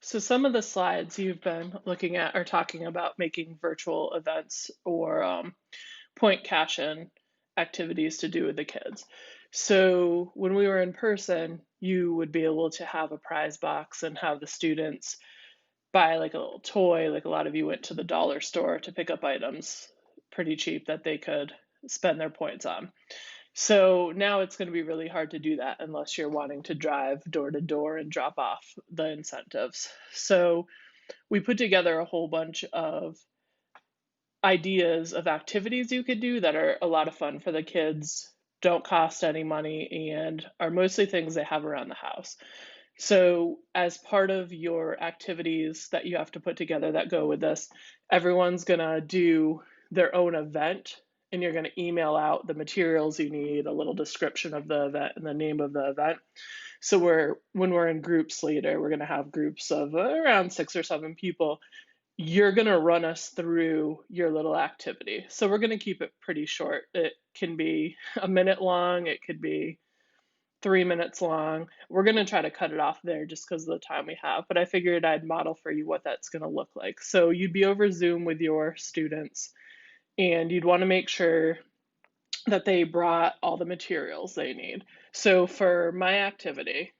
So some of the slides you've been looking at are talking about making virtual events or point cash-in activities to do with the kids. So when we were in person, you would be able to have a prize box and have the students buy like a little toy. Like a lot of you went to the dollar store to pick up items pretty cheap that they could spend their points on. So now it's going to be really hard to do that unless you're wanting to drive door to door and drop off the incentives. So we put together a whole bunch of ideas of activities you could do that are a lot of fun for the kids, don't cost any money, and are mostly things they have around the house. So, as part of your activities that you have to put together that go with this, everyone's gonna do their own event, and you're gonna email out the materials you need, a little description of the event, and the name of the event. So when we're in groups later, we're gonna have groups of around 6 or 7 people. You're gonna run us through your little activity. So we're gonna keep it pretty short. It can be a minute long, it could be 3 minutes long. We're going to try to cut it off there just because of the time we have, but I figured I'd model for you what that's going to look like. So you'd be over Zoom with your students, and you'd want to make sure that they brought all the materials they need. So for my activity,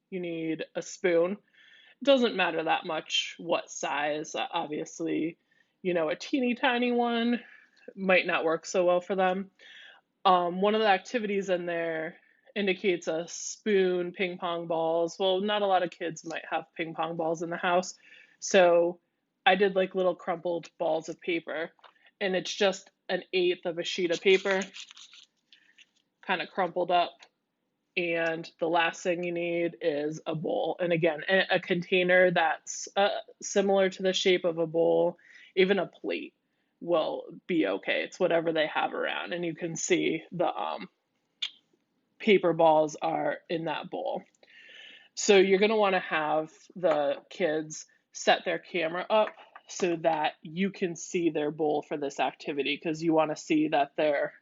you need a spoon. It doesn't matter that much what size. Obviously, a teeny tiny one might not work so well for them. One of the activities in there indicates a spoon, ping pong balls. Well, not a lot of kids might have ping pong balls in the house. So I did like little crumpled balls of paper, and it's just an eighth of a sheet of paper, kind of crumpled up. And the last thing you need is a bowl. And again, a container that's similar to the shape of a bowl, even a plate will be okay. It's whatever they have around. And you can see the paper balls are in that bowl. So you're going to want to have the kids set their camera up so that you can see their bowl for this activity, because you want to see that they're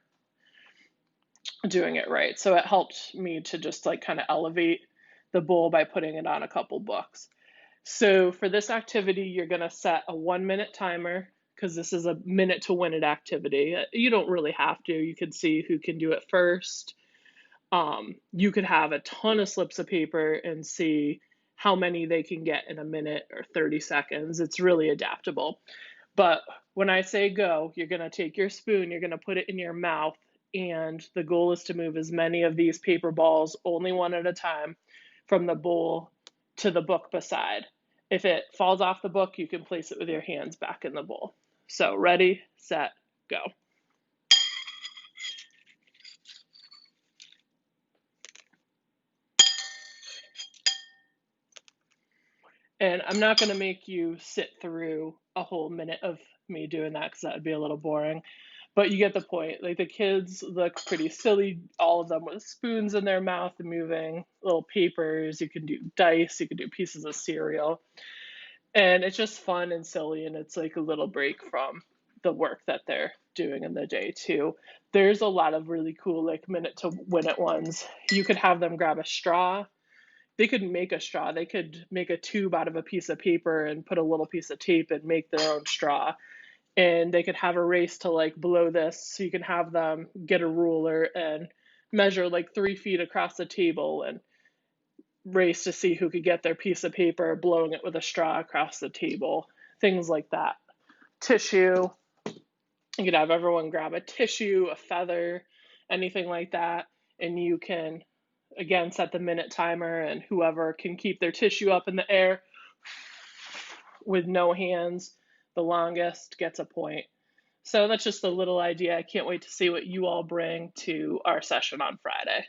doing it right. So it helped me to just like kind of elevate the bowl by putting it on a couple books. So for this activity, you're going to set a 1 minute timer, because this is a minute to win it activity. You don't really have to. You can see who can do it first. You could have a ton of slips of paper and see how many they can get in a minute or 30 seconds. It's really adaptable. But when I say go, you're going to take your spoon, you're going to put it in your mouth, and the goal is to move as many of these paper balls, only one at a time, from the bowl to the book beside. If it falls off the book, you can place it with your hands back in the bowl. So ready, set, go. And I'm not going to make you sit through a whole minute of me doing that, because that would be a little boring. But you get the point. Like, the kids look pretty silly, all of them with spoons in their mouth and moving little papers. You can do dice, you can do pieces of cereal. And it's just fun and silly, and it's like a little break from the work that they're doing in the day too. There's a lot of really cool like minute to win it ones. You could have them grab a straw. They could make a straw. They could make a tube out of a piece of paper and put a little piece of tape and make their own straw. And they could have a race to like blow this. So you can have them get a ruler and measure like 3 feet across the table and race to see who could get their piece of paper blowing it with a straw across the table. Things like that. Tissue. You could have everyone grab a tissue, a feather, anything like that. And you can again set the minute timer, and whoever can keep their tissue up in the air with no hands the longest gets a point. So that's just a little idea. I can't wait to see what you all bring to our session on Friday.